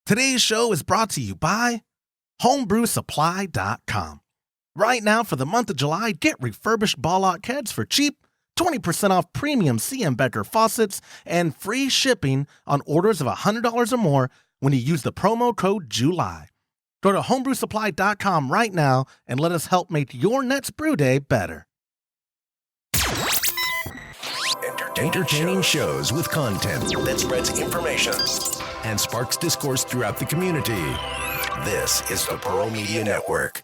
Today's show is brought to you by homebrewsupply.com. Right now, for the month of July, get refurbished Ball-Lock heads for cheap, 20% off premium CM Becker faucets, and free shipping on orders of $100 or more when you use the promo code JULY. Go to homebrewsupply.com right now and let us help make your next brew day better. Entertaining shows with content that spreads information and sparks discourse throughout the community. This is the Pearl Media Network.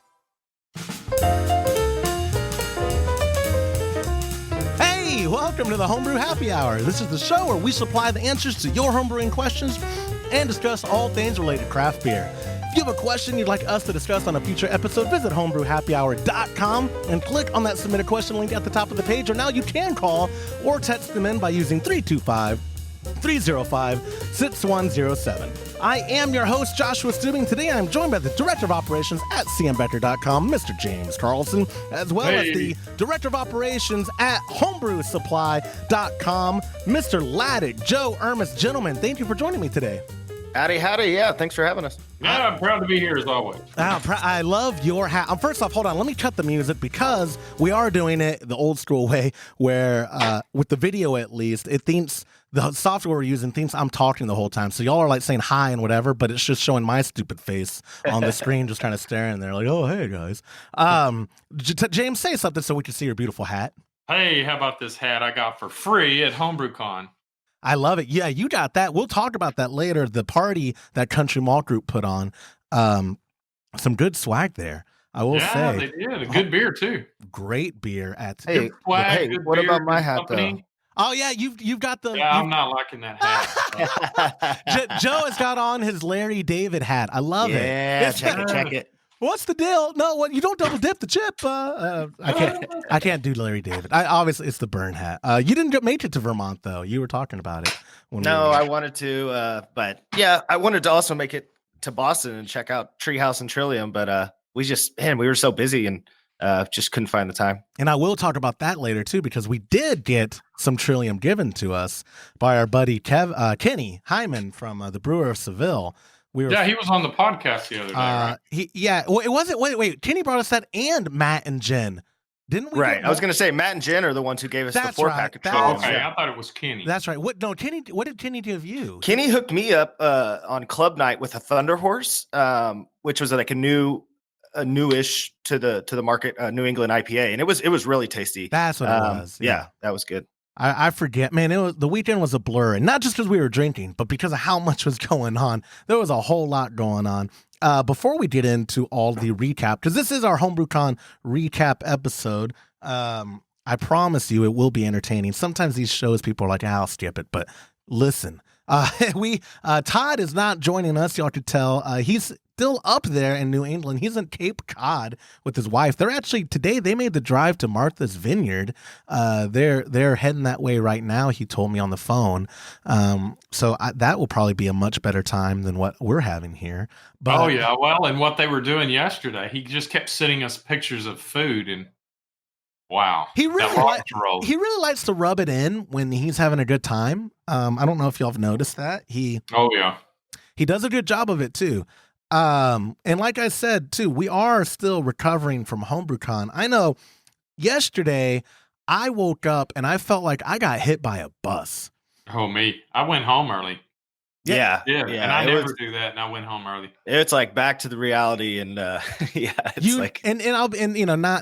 Hey, welcome to the Homebrew Happy Hour. This is the show where we supply the answers to your homebrewing questions and discuss all things related to craft beer. If you have a question you'd like us to discuss on a future episode, visit homebrewhappyhour.com and click on that submit a question link at the top of the page, or now you can call or text them in by using 325-305-6107. I am your host, Joshua Stubing. Today I'm joined by the Director of Operations at cmbecker.com, Mr. James Carlson, as well as the Director of Operations at homebrewsupply.com, Mr. Laddick, Joe Ermis. Gentlemen, thank you for joining me today. Howdy. Yeah, thanks for having us. Yeah, I'm proud to be here as always. I love your hat. First off, hold on. Let me cut the music because we are doing it the old school way where, with the video at least, it thinks the software we're using thinks I'm talking the whole time. So y'all are like saying hi and whatever, but it's just showing my stupid face on the screen, just kind of staring there like, oh, hey, guys. James, say something so we can see your beautiful hat. Hey, how about this hat I got for free at HomebrewCon? I love it. Yeah, you got that. We'll talk about that later. The party that Country Malt Group put on, some good swag there. I will say. Yeah, they did. A good beer too. Great beer at. Hey, what about my hat though? Oh yeah, you've got the. Yeah, I'm not liking that hat. Joe has got on his Larry David hat. I love it. Yeah, check it. What's the deal? No, what you don't double dip the chip. I can't do Larry David. Obviously it's the burn hat. You didn't make it to Vermont though. You were talking about it. I wanted to, but yeah, I wanted to also make it to Boston and check out Treehouse and Trillium, but we were so busy and just couldn't find the time. And I will talk about that later too, because we did get some Trillium given to us by our buddy Kenny Hyman from the Brewer of Seville. He was on the podcast the other day, right? Well, it wasn't. Wait. Kenny brought us that, and Matt and Jen, didn't we? Right. I was going to say Matt and Jen are the ones who gave us the 4-pack of Trillium. Okay, I thought it was Kenny. That's right. What did Kenny give you? Kenny hooked me up on club night with a Thunder Horse, which was like a newish to the market, New England IPA, and it was really tasty. That's what it was. Yeah, that was good. I forget, man. The weekend was a blur, and not just because we were drinking, but because of how much was going on. There was a whole lot going on. Before we get into all the recap, because this is our HomebrewCon recap episode, I promise you it will be entertaining. Sometimes these shows, people are like, I'll skip it, but listen. Todd is not joining us. Y'all could tell. He's still up there in New England. He's in Cape Cod with his wife. They're actually today. They made the drive to Martha's Vineyard. They're heading that way right now. He told me on the phone. So that will probably be a much better time than what we're having here. But, oh yeah, well, and what they were doing yesterday, he just kept sending us pictures of food and. Wow. He really likes to rub it in when he's having a good time. I don't know if y'all have noticed that. He does a good job of it too. And like I said too, we are still recovering from HomebrewCon. I know yesterday I woke up and I felt like I got hit by a bus. Oh, me. I went home early. Yeah. And I never do that, and I went home early. It's like back to the reality, and it's like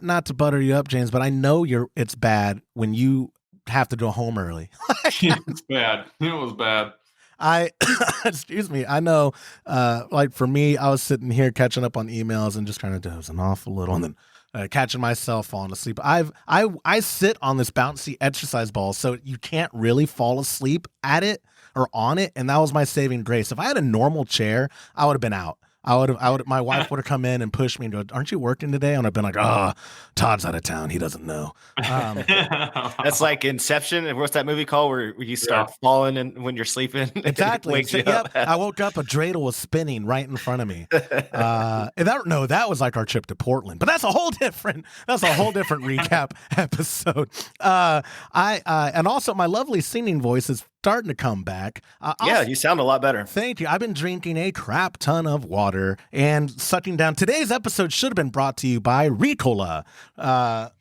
not to butter you up, James, but I know it's bad when you have to go home early. It's bad. It was bad. Excuse me. I know, like for me, I was sitting here catching up on emails and just kind of dozing off a little, and then catching myself falling asleep. I sit on this bouncy exercise ball, so you can't really fall asleep at it or on it, and that was my saving grace. If I had a normal chair, I would have been out. My wife would have come in and pushed me and go, "Aren't you working today?" And I've been like, "Oh, Todd's out of town. He doesn't know." That's like Inception. What's that movie called where you start falling and when you're sleeping? Exactly. I woke up, a dreidel was spinning right in front of me. That was like our trip to Portland, but that's a whole different recap episode. And also my lovely singing voice is starting to come back. Yeah, you sound a lot better. Thank you. I've been drinking a crap ton of water and sucking down. Today's episode should have been brought to you by Ricola,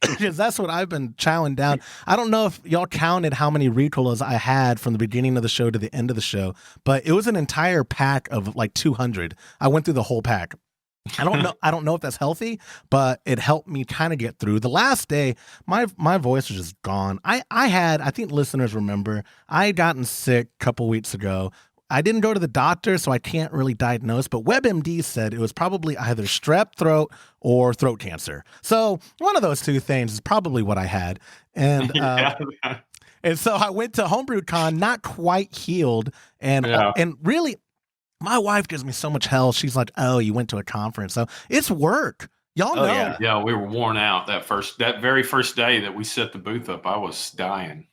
because that's what I've been chowing down. I don't know if y'all counted how many Ricolas I had from the beginning of the show to the end of the show, but it was an entire pack of like 200. I went through the whole pack. I don't know if that's healthy, but it helped me kind of get through. The last day, my voice was just gone. I think listeners remember, I had gotten sick a couple weeks ago. I didn't go to the doctor, so I can't really diagnose, but WebMD said it was probably either strep throat or throat cancer. So one of those two things is probably what I had. And and so I went to HomebrewCon, not quite healed, and really, my wife gives me so much hell. She's like, "Oh, you went to a conference." So it's work. Y'all know. Yeah, we were worn out that very first day that we set the booth up. I was dying.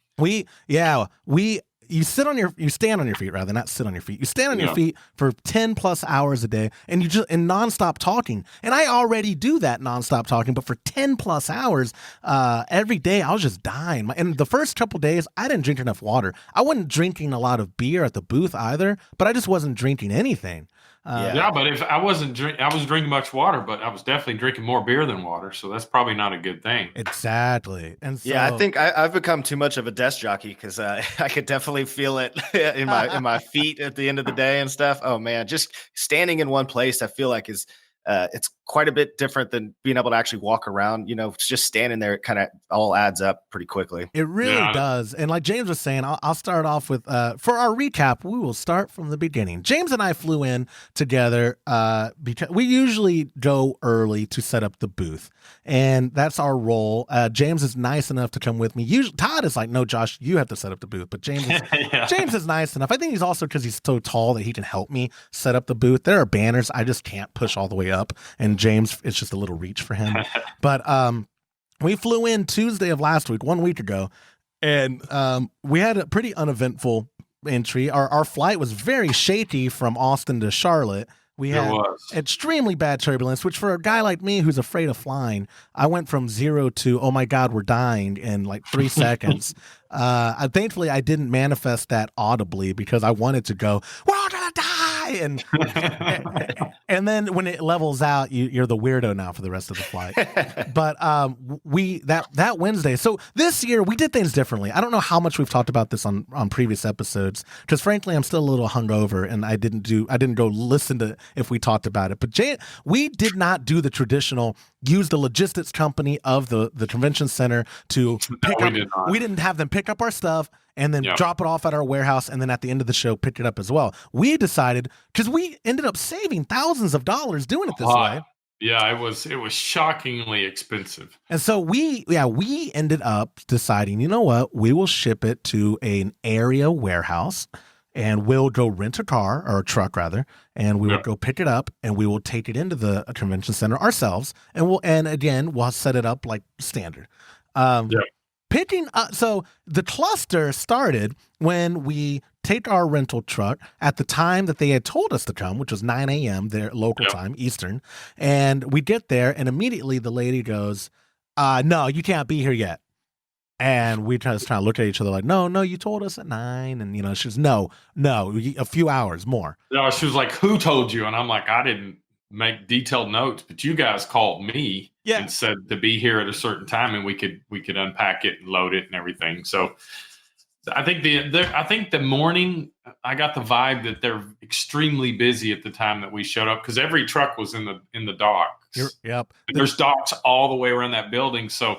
You stand on your feet rather, not sit on your feet. You stand on your feet for 10 plus hours a day and you just nonstop talking. And I already do that nonstop talking, but for 10 plus hours every day, I was just dying. And the first couple days, I didn't drink enough water. I wasn't drinking a lot of beer at the booth either, but I just wasn't drinking anything. But if I wasn't I was drinking much water, but I was definitely drinking more beer than water, so that's probably not a good thing. Exactly. And so, I think I've become too much of a desk jockey because I could definitely feel it in my feet at the end of the day and stuff. Oh man, just standing in one place, I feel like it's quite a bit different than being able to actually walk around. Just standing there, it kind of all adds up pretty quickly. It really does. And like James was saying, I'll start off with, for our recap, we will start from the beginning. James and I flew in together because we usually go early to set up the booth. And that's our role. James is nice enough to come with me. Usually, Todd is like, "No, Josh, you have to set up the booth." But James is, James is nice enough. I think he's also because he's so tall that he can help me set up the booth. There are banners I just can't push all the way up. And James, it's just a little reach for him. But we flew in Tuesday of last week, 1 week ago, and we had a pretty uneventful entry. Our flight was very shaky from Austin to Charlotte. We had extremely bad turbulence, which for a guy like me who's afraid of flying, I went from 0 to, oh my God, we're dying in like 3 seconds. Thankfully, I didn't manifest that audibly because I wanted to go, "We're all gonna die!" And then when it levels out, you're the weirdo now for the rest of the flight. But that Wednesday. So this year we did things differently. I don't know how much we've talked about this on previous episodes because frankly I'm still a little hungover and I didn't go listen to if we talked about it. But we did not do the traditional use the logistics company of the convention center to pick up. We didn't have them pick up our stuff and then drop it off at our warehouse, and then at the end of the show, pick it up as well. We decided, because we ended up saving thousands of dollars doing it this way. Yeah, it was shockingly expensive. And so we ended up deciding, you know what, we will ship it to an area warehouse, and we'll go rent a car, or a truck rather, and we will go pick it up, and we will take it into the convention center ourselves, and we'll set it up like standard. Picking up, so the cluster started when we take our rental truck at the time that they had told us to come, which was 9 a.m. their local time, Eastern. And we get there, and immediately the lady goes, "No, you can't be here yet." And we just kind of look at each other like, no, you told us at 9. And, she goes, no, a few hours more. No, she was like, "Who told you?" And I'm like, "I didn't make detailed notes, but you guys called me and said to be here at a certain time, and we could unpack it and load it and everything." So I think the morning I got the vibe that they're extremely busy at the time that we showed up because every truck was in the docks. There's docks all the way around that building, so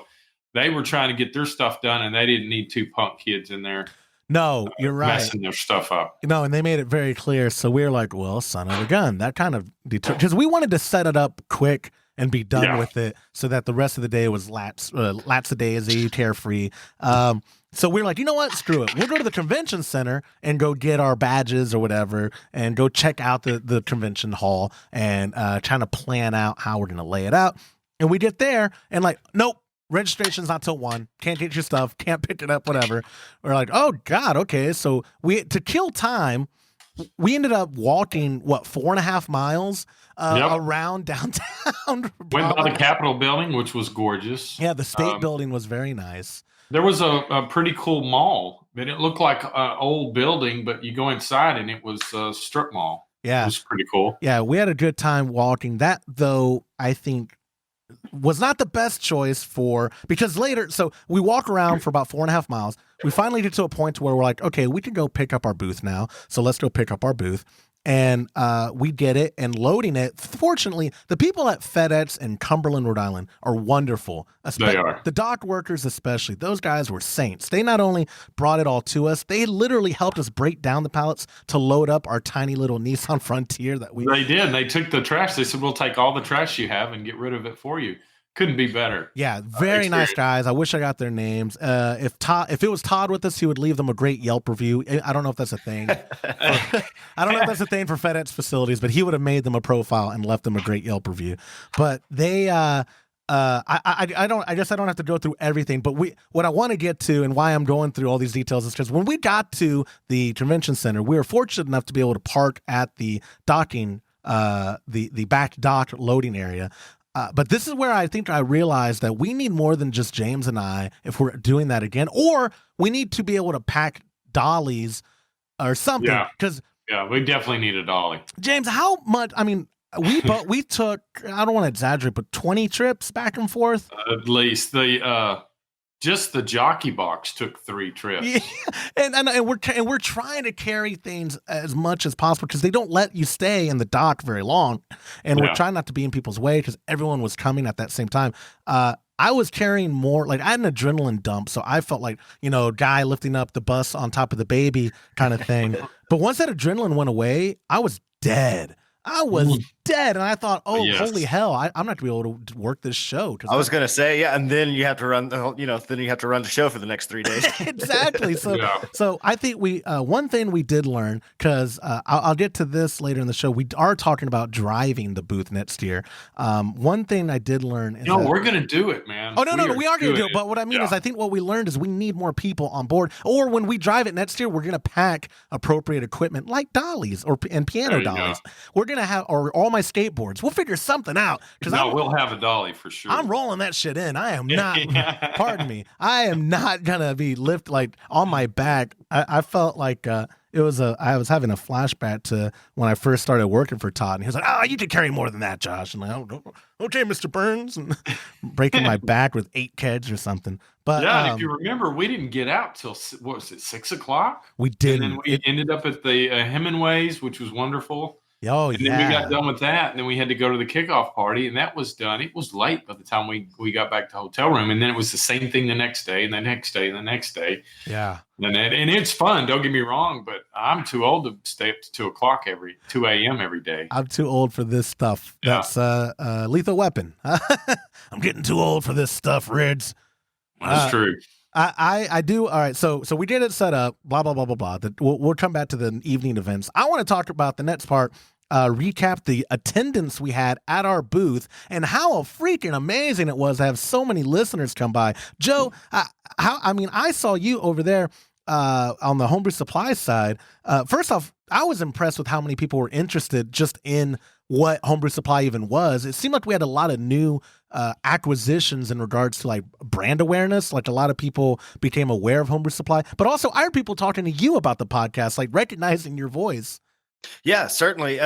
they were trying to get their stuff done, and they didn't need 2 punk kids in there. No, you're right. Messing their stuff up. No, and they made it very clear. So we were like, well, son of a gun. That kind of because we wanted to set it up quick and be done with it so that the rest of the day was lackadaisy, carefree. So we were like, you know what? Screw it. We'll go to the convention center and go get our badges or whatever and go check out the convention hall and trying to plan out how we're going to lay it out. And we get there and like, nope. Registration's not till 1. Can't get your stuff. Can't pick it up. Whatever. We're like, oh God, okay. So to kill time, we ended up walking 4.5 miles around downtown. Went by the Capitol building, which was gorgeous. Yeah, the state building was very nice. There was a pretty cool mall It didn't look like an old building, but you go inside and it was a strip mall. Yeah. It was pretty cool. Yeah, we had a good time walking. That, though, I think was not the best choice because later, so we walk around for about 4.5 miles. We finally get to a point to where we're like, okay, we can go pick up our booth now. So let's go pick up our booth. And we get it and loading it. Fortunately, the people at FedEx in Cumberland, Rhode Island are wonderful. They are. The dock workers especially. Those guys were saints. They not only brought it all to us, they literally helped us break down the pallets to load up our tiny little Nissan Frontier that we... They did. They took the trash. They said, we'll take all the trash you have and get rid of it for you. Couldn't be better. Yeah, very nice guys. I wish I got their names. If it was Todd with us, he would leave them a great Yelp review. I don't know if that's a thing. I don't know if that's a thing for FedEx facilities, but he would have made them a profile and left them a great Yelp review. But they, I guess I don't have to go through everything. But what I want to get to and why I'm going through all these details is because when we got to the convention center, we were fortunate enough to be able to park at the docking, the back dock loading area. But this is where I think I realized that we need more than just James and I if we're doing that again, or we need to be able to pack dollies or something. Yeah, we definitely need a dolly. James, how much? I mean, we took, I don't want to exaggerate, but 20 trips back and forth. At least just the jockey box took 3 trips. Yeah. And we're trying to carry things as much as possible because they don't let you stay in the dock very long. And we're trying not to be in people's way because everyone was coming at that same time. I was carrying more, like I had an adrenaline dump. So I felt like, guy lifting up the bus on top of the baby kind of thing. But once that adrenaline went away, I was dead. I was dead, and I thought, holy hell, I'm not going to be able to work this show. I was going to say, and then you have to run then you have to run the show for the next 3 days. Exactly. So I think one thing we did learn, because I'll get to this later in the show, we are talking about driving the booth next year. One thing I did learn is we're going to do it, man. Oh, no, we are going to do it. But what I mean is I think what we learned is we need more people on board. Or when we drive it next year, we're going to pack appropriate equipment like dollies and piano dollies. We're going to have, or all my skateboards. We'll figure something out. We'll have a dolly for sure. I'm rolling that shit in. I am not, pardon me, I am not going to be lifted on my back. I felt like I was having a flashback to when I first started working for Todd. And he was like, you could carry more than that, Josh. And I'm like, okay, Mr. Burns. And breaking my back with 8 kegs or something. But if you remember, we didn't get out till, 6 o'clock? We didn't. And then we ended up at the Hemingway's, which was wonderful. Oh, and then we got done with that, and then we had to go to the kickoff party, and that was done. It was late by the time we got back to the hotel room, and then it was the same thing the next day, and the next day, and the next day. Yeah. And it's fun, don't get me wrong, but I'm too old to stay up to 2 a.m. every day. I'm too old for this stuff. That's Lethal Weapon. I'm getting too old for this stuff, Rids. That's true. I do. All right. So we did it set up, blah, blah, blah, blah, blah. We'll come back to the evening events. I want to talk about the next part, recap the attendance we had at our booth and how freaking amazing it was to have so many listeners come by. Joe, I saw you over there on the homebrew supply side. First off, I was impressed with how many people were interested just in what homebrew supply even was. It seemed like we had a lot of new acquisitions in regards to like brand awareness. Like a lot of people became aware of homebrew supply, but also I heard people talking to you about the podcast, like recognizing your voice. Yeah, certainly.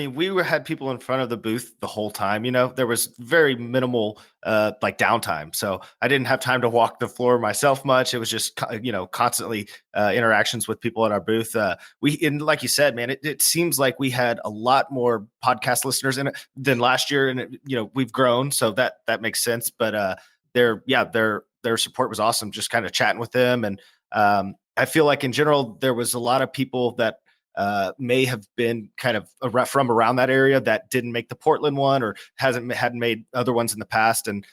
We had people in front of the booth the whole time. There was very minimal downtime. So I didn't have time to walk the floor myself much. It was just, constantly interactions with people at our booth. And like you said, man, it seems like we had a lot more podcast listeners in it than last year. And, we've grown. So that makes sense. But their support was awesome. Just kind of chatting with them. And I feel like in general, there was a lot of people that may have been kind of from around that area that didn't make the Portland one or hadn't made other ones in the past. And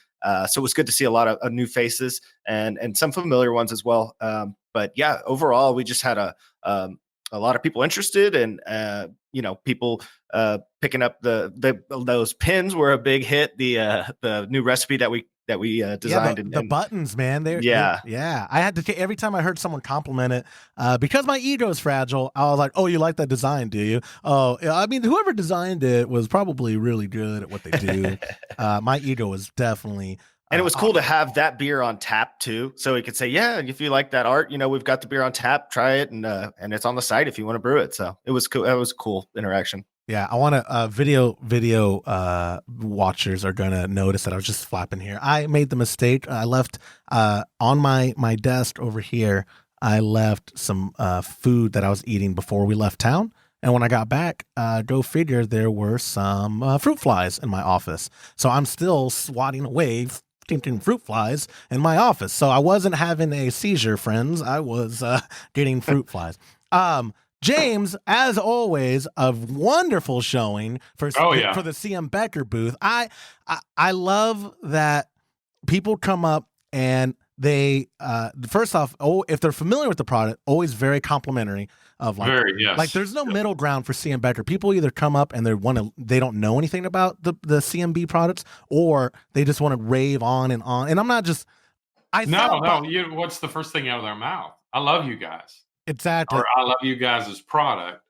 so it was good to see a lot of new faces and some familiar ones as well. But yeah, overall, we just had a lot of people interested and, people picking up those pins were a big hit. The new recipe that we designed. The buttons, man. I had to every time I heard someone compliment it, because my ego is fragile. I was like, "Oh, you like that design, do you?" Oh, I mean, whoever designed it was probably really good at what they do. My ego was definitely And it was cool to have that beer on tap too. So he could say, yeah, if you like that art, we've got the beer on tap, try it. And it's on the site if you want to brew it. So it was cool. That was a cool interaction. Yeah. I want to, video watchers are going to notice that I was just flapping here. I made the mistake. I left, on my desk over here, I left some, food that I was eating before we left town. And when I got back, go figure, there were some fruit flies in my office. So I'm still swatting away fruit flies in my office. So I wasn't having a seizure, friends. I was getting fruit flies. James, as always, a wonderful showing for the CM Becker booth. I love that people come up and they first off, if they're familiar with the product, always very complimentary of like there's no middle ground for CM Becker. People either come up and they don't know anything about the CMB products, or they just want to rave on and on. And I'm not just what's the first thing out of their mouth? I love you guys. Exactly. Or I love you guys' product.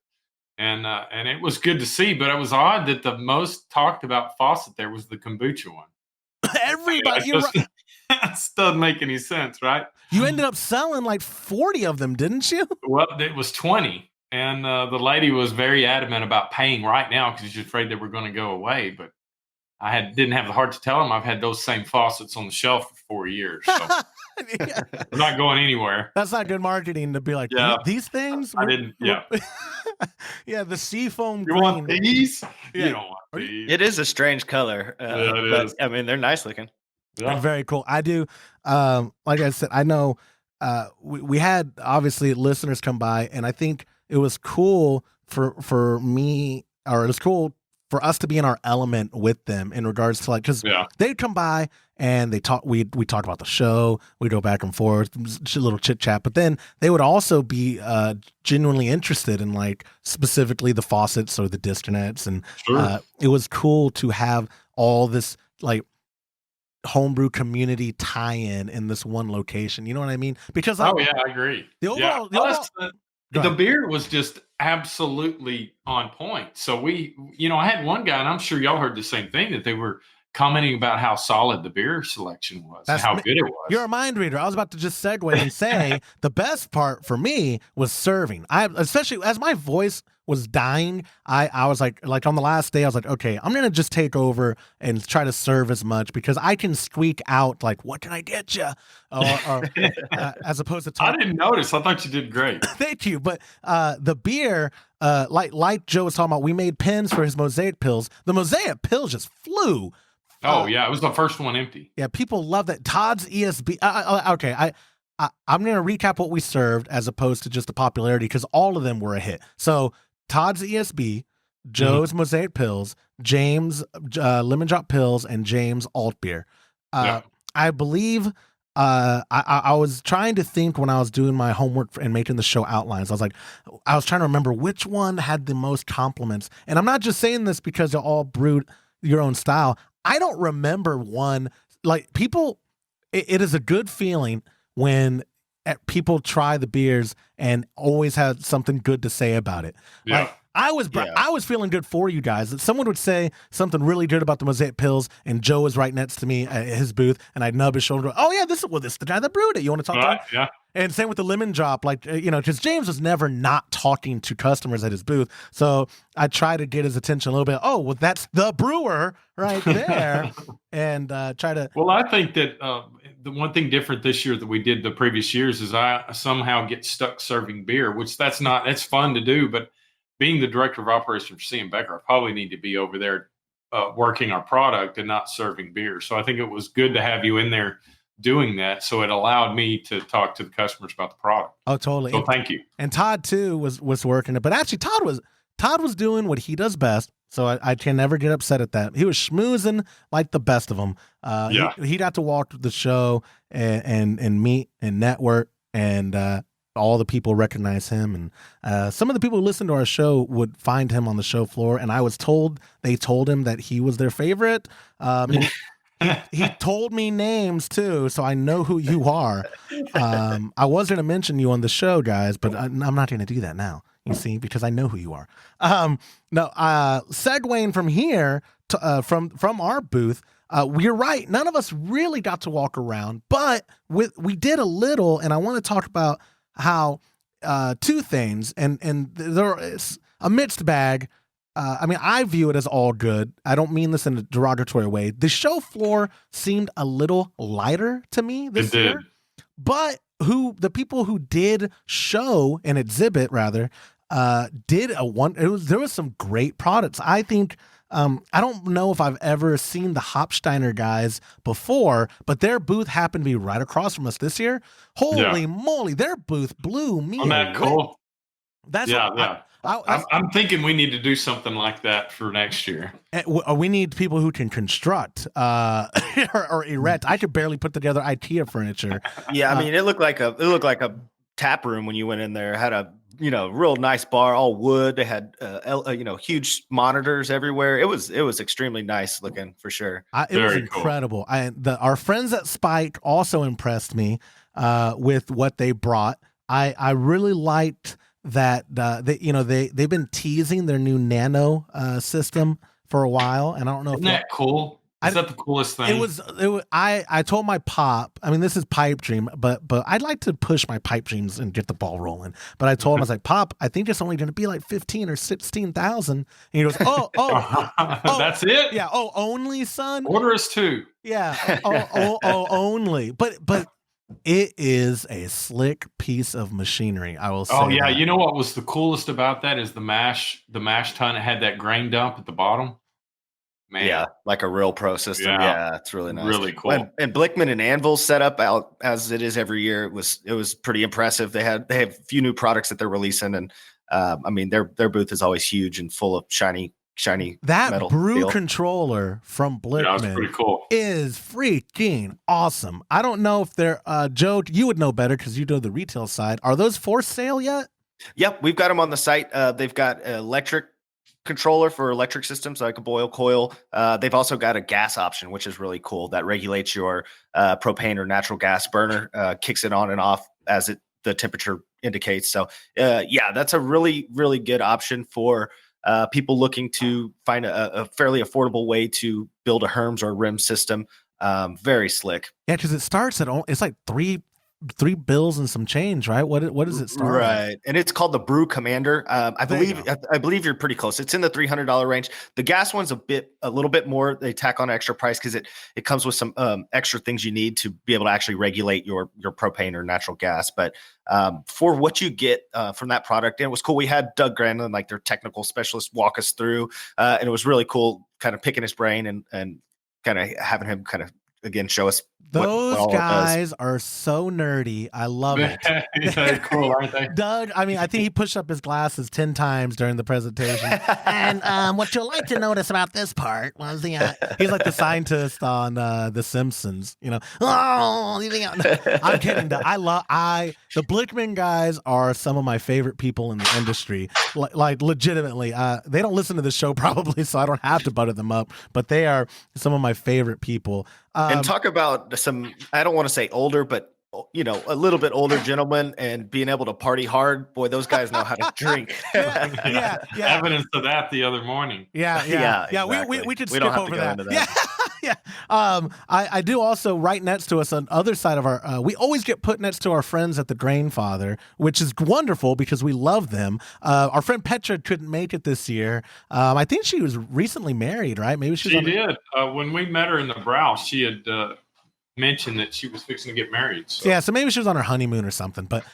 And it was good to see, but it was odd that the most talked about faucet there was the kombucha one. Everybody, that doesn't make any sense, right? You ended up selling like 40 of them, didn't you? Well, it was 20. And the lady was very adamant about paying right now because she's afraid they were going to go away. But I didn't have the heart to tell them I've had those same faucets on the shelf for 4 years. So they're not going anywhere. That's not good marketing to be like, these things? I didn't, yeah, the seafoam You green. want these? Yeah. You don't want these. It is a strange color. It is. I mean, they're nice looking. Yeah. Very cool. I do. Like I said, I know we had obviously listeners come by, and I think it was cool for me, or it was cool for us to be in our element with them in regards to because they'd come by and they talk. We talk about the show. We go back and forth, a little chit chat. But then they would also be genuinely interested in specifically the faucets or the disconnects, and it was cool to have all this homebrew community tie-in in this one location. You know what I mean? Because I agree. The beer was just absolutely on point. So I had one guy, and I'm sure y'all heard the same thing, that they were commenting about how solid the beer selection was and how good it was. You're a mind reader. I was about to just segue and say the best part for me was serving. Especially as my voice was dying, I was like on the last day, I was like, okay, I'm going to just take over and try to serve as much because I can squeak out what can I get you? As opposed to talking. I didn't notice. I thought you did great. Thank you. But the beer, like Joe was talking about, we made pins for his Mosaic Pills. The Mosaic Pills just flew. Oh, yeah. It was the first one empty. Yeah. People love that. Todd's ESB. Okay. I'm going to recap what we served as opposed to just the popularity because all of them were a hit. So Todd's ESB, Joe's Mosaic Pills, James Lemon Drop Pills, and James Alt Beer. I believe I was trying to think when I was doing my homework and making the show outlines. I was trying to remember which one had the most compliments. And I'm not just saying this because you all brewed your own style. I don't remember one. People, it is a good feeling when people try the beers and always have something good to say about it. Yeah. I was feeling good for you guys. That someone would say something really good about the Mosaic Pills, and Joe was right next to me at his booth, and I'd nub his shoulder. Oh yeah, this is the guy that brewed it. You want to talk to him? Yeah. And same with the lemon drop, because James was never not talking to customers at his booth. So I try to get his attention a little bit. Oh, well, that's the brewer right there, and try to. Well, I think that the one thing different this year that we did the previous years is I somehow get stuck serving beer, which that's fun to do, but being the director of operations for CM Becker, I probably need to be over there working our product and not serving beer. So I think it was good to have you in there doing that. So it allowed me to talk to the customers about the product. Oh, totally. So thank you. And Todd too was working it, but actually Todd was doing what he does best. So I can never get upset at that. He was schmoozing like the best of them. He got to walk the show and meet and network, and all the people recognize him, and some of the people who listen to our show would find him on the show floor. And I was told they told him that he was their favorite. He told me names too, so I know who you are. I was going to mention you on the show, guys, but I'm not going to do that now. You see, because I know who you are. Segueing from here from our booth, You're right. None of us really got to walk around, but we did a little, and I want to talk about how two things, and there is a mixed bag. I mean, I view it as all good. I don't mean this in a derogatory way. The show floor seemed a little lighter to me this year, but the people who did show and exhibit rather did there was some great products. I think I don't know if I've ever seen the Hopsteiner guys before, but their booth happened to be right across from us this year. Holy moly, their booth blew me away. That cool? That's I'm thinking we need to do something like that for next year. We need people who can construct or erect. I could barely put together IKEA furniture. Yeah, I mean, it looked like a tap room when you went in there. It had a real nice bar, all wood. They had huge monitors everywhere. It was extremely nice looking for sure. It was incredible. Cool. Our friends at Spike also impressed me with what they brought. I really liked that they've been teasing their new nano system for a while, and I don't know if that cool. Is that the coolest thing? It was. I told my pop. I mean, this is pipe dream, but I'd like to push my pipe dreams and get the ball rolling. But I told him, I was like, Pop, I think it's only going to be like 15 or 16,000. And he goes, oh, that's it. Yeah. Oh, only, son. Order us 2. Yeah. Only. But it is a slick piece of machinery, I will say. Oh yeah, you know what was the coolest about that is the mash tun. It had that grain dump at the bottom. Man. Yeah, like a real pro system. Yeah, it's really nice. Really cool. And Blickman and Anvil's setup out as it is every year. It was pretty impressive. They have a few new products that they're releasing, and I mean their booth is always huge and full of shiny that metal brew steel. Controller from Blickman that's pretty cool. Is freaking awesome. I don't know if they're Joe, you would know better because you know the retail side. Are those for sale yet? Yep, we've got them on the site. They've got electric controller for electric systems like a boil coil. They've also got a gas option, which is really cool, that regulates your propane or natural gas burner, kicks it on and off as the temperature indicates. So that's a really, really good option for people looking to find a fairly affordable way to build a Herms or rim system. Very slick. Yeah, because it starts at it's like $3 bills and some change, right? What does it start? Right, at? And it's called the Brew Commander. I believe you're pretty close. It's in the $300 range. The gas one's a little bit more. They tack on extra price because it comes with some extra things you need to be able to actually regulate your propane or natural gas. But for what you get from that product, and it was cool. We had Doug Granlund, like their technical specialist, walk us through, and it was really cool, kind of picking his brain and kind of having him kind of again show us. Those guys are so nerdy. I love it. They're cool, aren't they? Doug, I mean, I think he pushed up his glasses 10 times during the presentation. And what you'll like to notice about this part was he's like the scientist on The Simpsons. I'm kidding. The Blickman guys are some of my favorite people in the industry. Like legitimately, they don't listen to the show probably, so I don't have to butter them up. But they are some of my favorite people. And talk about some, I don't want to say older, but a little bit older gentlemen and being able to party hard. Boy, those guys know how to drink. yeah. Evidence of that the other morning. Yeah. Exactly. We could skip over that. Yeah. I do also right next to us on the other side of our, we always get put next to our friends at the Grainfather, which is wonderful because we love them. Our friend Petra couldn't make it this year. I think she was recently married, right? Maybe she did. When we met her in the Brow, she had mentioned that she was fixing to get married. So. Yeah, so maybe she was on her honeymoon or something. But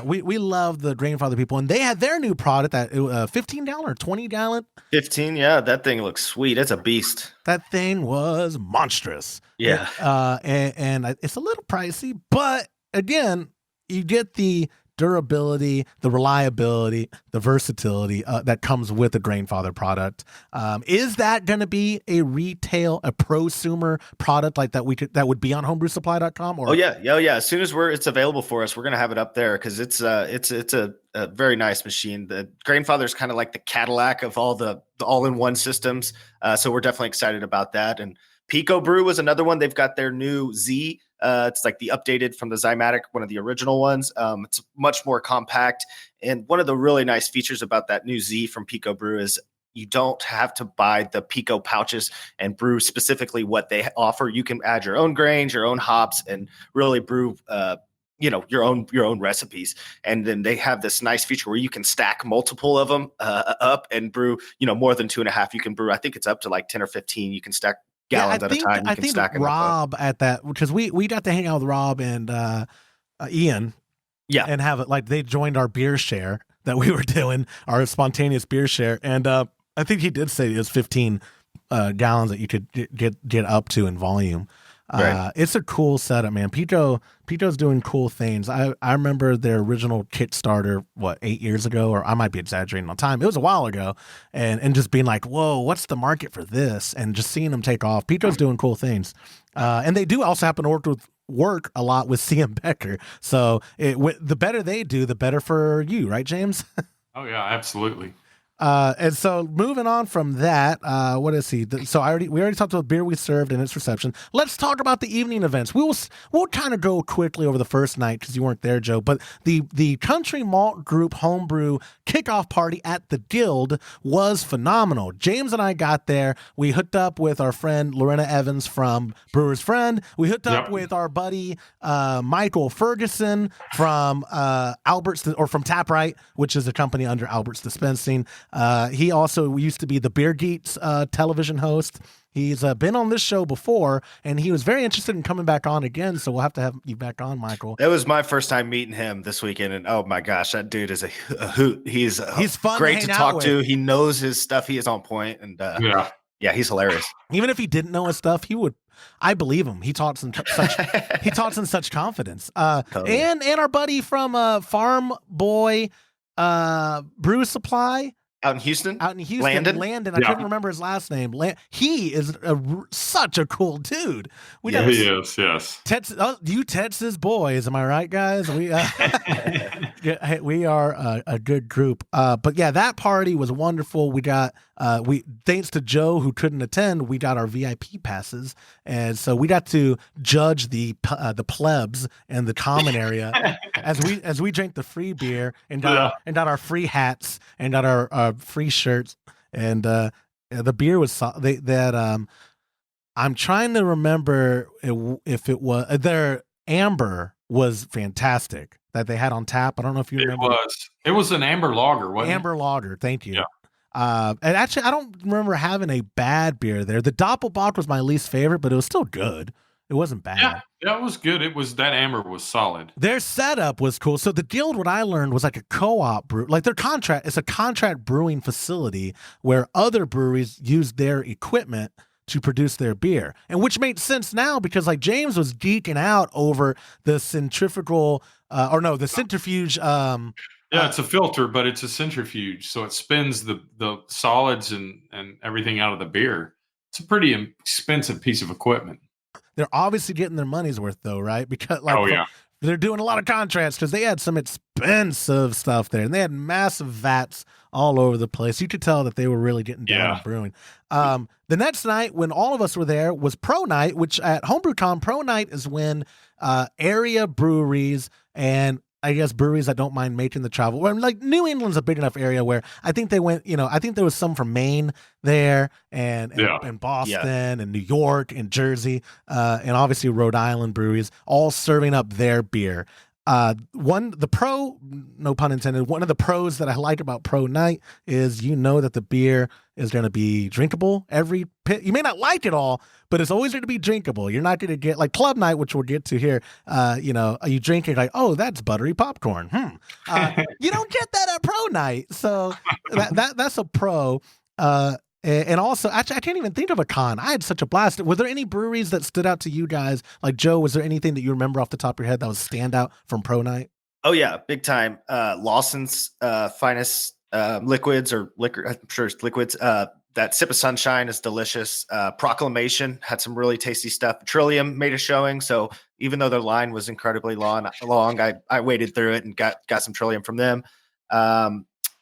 we love the Grainfather people, and they had their new product, that 15-gallon or 20-gallon. 15, yeah, that thing looks sweet. It's a beast. That thing was monstrous. Yeah, and it's a little pricey, but again, you get the durability, the reliability, the versatility that comes with the Grainfather product. Is that going to be a prosumer product like that that would be on homebrewsupply.com? Or? Oh yeah. As soon as it's available for us, we're going to have it up there because it's a very nice machine. The Grainfather is kind of like the Cadillac of all the all-in-one systems. So we're definitely excited about that. And Pico Brew was another one. They've got their new Z. It's like the updated from the Zymatic, one of the original ones. It's much more compact. And one of the really nice features about that new Z from Pico Brew is You don't have to buy the Pico pouches and brew specifically what they offer. You can add your own grains, your own hops, and really brew your own recipes. And then they have this nice feature where you can stack multiple of them up and brew more than 2.5. You can brew, I think it's up to like 10 or 15. You can stack gallons at a time. I think Rob at that, because we got to hang out with Rob and Ian, and have it like they joined our beer share that we were doing, our spontaneous beer share, and I think he did say it was 15 gallons that you could get up to in volume. Right. It's a cool setup, man. Pito's doing cool things. I remember their original Kickstarter, 8 years ago, or I might be exaggerating on time. It was a while ago, and just being like, whoa, what's the market for this? And just seeing them take off. Pito's doing cool things. And they do also happen to work a lot with CM Becker. So the better they do, the better for you, right, James? Oh yeah, absolutely. And so moving on from that, what is he? So we already talked about beer we served and its reception. Let's talk about the evening events. We'll kind of go quickly over the first night because you weren't there, Joe. But the Country Malt Group homebrew kickoff party at the Guild was phenomenal. James and I got there. We hooked up with our friend Lorena Evans from Brewer's Friend. We hooked up with our buddy Michael Ferguson from Albert's, or from Taprite, which is a company under Albert's Dispensing. He also used to be the Beer Geeks television host. He's been on this show before, and he was very interested in coming back on again, so we'll have to have you back on, Michael. That was my first time meeting him this weekend, and oh my gosh, that dude is a hoot. He's fun, great to talk to. He knows his stuff. He is on point, and he's hilarious. Even if he didn't know his stuff, he would. I believe him. He talks in such confidence. Totally. And our buddy from Farm Boy Brew Supply. Out in Houston, Landon. I couldn't remember his last name. He is such a cool dude. He is. Yes. You Texas boys, am I right, guys? We we are a good group. But yeah, that party was wonderful. We got thanks to Joe who couldn't attend, we got our VIP passes, and so we got to judge the plebs and the common area as we drank the free beer and got our free hats and got our free shirts, and the beer was I'm trying to remember if it was their amber was fantastic that they had on tap. I don't know if you remember. It was an amber lager, wasn't it? Amber lager, thank you. Yeah. And actually, I don't remember having a bad beer there. The Doppelbock was my least favorite, but it was still good. It wasn't bad. Yeah, it was good. That amber was solid. Their setup was cool. So the Guild, what I learned, was like a co-op brew. Like it's a contract brewing facility where other breweries use their equipment to produce their beer, and which made sense now because like James was geeking out over the centrifuge. It's a filter, but it's a centrifuge, so it spins the solids and everything out of the beer. It's a pretty expensive piece of equipment. They're obviously getting their money's worth, though, right? Because they're doing a lot of contracts because they had some expensive stuff there, and they had massive vats all over the place. You could tell that they were really getting down on brewing. The next night, when all of us were there, was Pro Night, which at HomebrewCon, Pro Night is when area breweries and I guess breweries that don't mind making the travel. Well, like New England's a big enough area where I think they went, I think there was some from Maine there and Boston and New York and Jersey, and obviously Rhode Island breweries all serving up their beer. The pro, no pun intended, one of the pros that I like about Pro Night is that the beer is going to be drinkable every pit. You may not like it all, but it's always going to be drinkable. You're not going to get like Club Night, which we'll get to here. You drink it like, oh, that's buttery popcorn. You don't get that at Pro Night. So that's a pro. And also, actually, I can't even think of a con. I had such a blast. Were there any breweries that stood out to you guys? Like, Joe, was there anything that you remember off the top of your head that was standout from Pro Night? Oh, yeah, big time. Lawson's finest liquids or liquor, I'm sure it's liquids. That Sip of Sunshine is delicious. Proclamation had some really tasty stuff. Trillium made a showing. So even though their line was incredibly long, I waded through it and got some Trillium from them.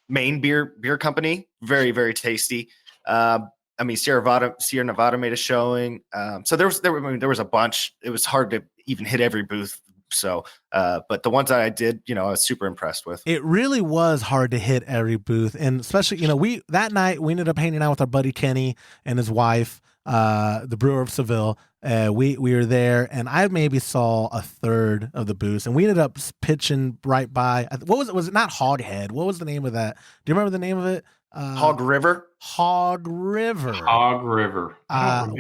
Maine Beer Company, very, very tasty. Sierra Nevada made a showing. So there was a bunch. It was hard to even hit every booth. So, but the ones that I did, I was super impressed with. It really was hard to hit every booth. And especially, that night we ended up hanging out with our buddy Kenny and his wife, the brewer of Seville. We were there, and I maybe saw a third of the booths, and we ended up pitching right by. What was it? Was it not Hoghead? What was the name of that? Do you remember the name of it? Hog River. Hog River.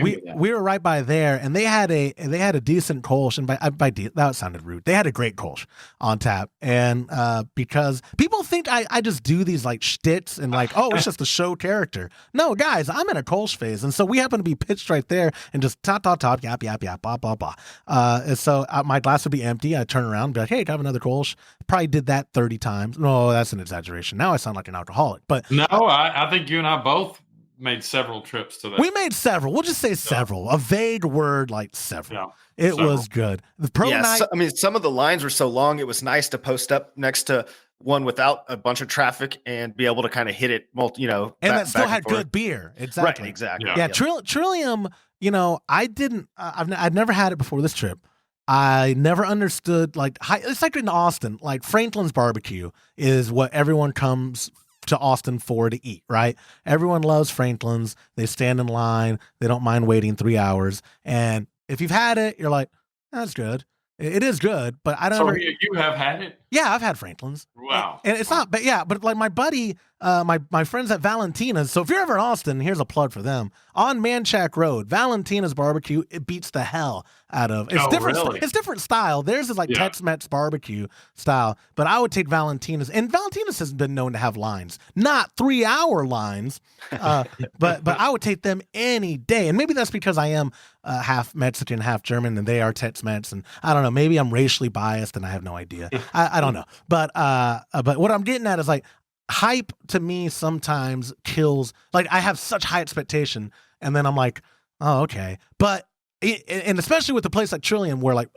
We were right by there, and they had a decent Kolsch, and by that sounded rude. They had a great Kolsch on tap, and because people think I just do these like shticks and like, oh, it's just a show character. No, guys, I'm in a Kolsch phase, and so we happen to be pitched right there, and just top, yap, blah, blah, blah. And so my glass would be empty. I'd turn around and be like, hey, can I have another Kolsch? Probably did that 30 times. No, that's an exaggeration. Now I sound like an alcoholic, but no, I think you and I both made several trips to that. We made several. We'll just say several. A vague word like several. Yeah, it was good. The pro night. Some of the lines were so long. It was nice to post up next to one without a bunch of traffic and be able to kind of hit it. And that still had good beer. Exactly. Right. Exactly. Yeah. Trillium. I'd never had it before this trip. I never understood it's like in Austin, like Franklin's barbecue is what everyone comes to Austin for to eat, right? Everyone loves Franklin's. They stand in line. They don't mind waiting 3 hours. And if you've had it, you're like, that's good. It is good, but I don't. So you have had it? Yeah, I've had Franklin's. Wow. And it's not, but like my buddy, my friends at Valentina's. So if you're ever in Austin, here's a plug for them. On Manchac Road, Valentina's barbecue, it beats the hell out of. It's different. Really? It's different style. Theirs is like Tex-Mex barbecue style, but I would take Valentina's. And Valentina's has been known to have lines, not 3-hour lines, but I would take them any day. And maybe that's because I am half Mexican, half German, and they are Tex-Mex. And I don't know, maybe I'm racially biased, and I have no idea. I don't know, but what I'm getting at is like hype to me sometimes kills. Like I have such high expectation, and then I'm like, oh, okay. But and especially with a place like Trillium, where like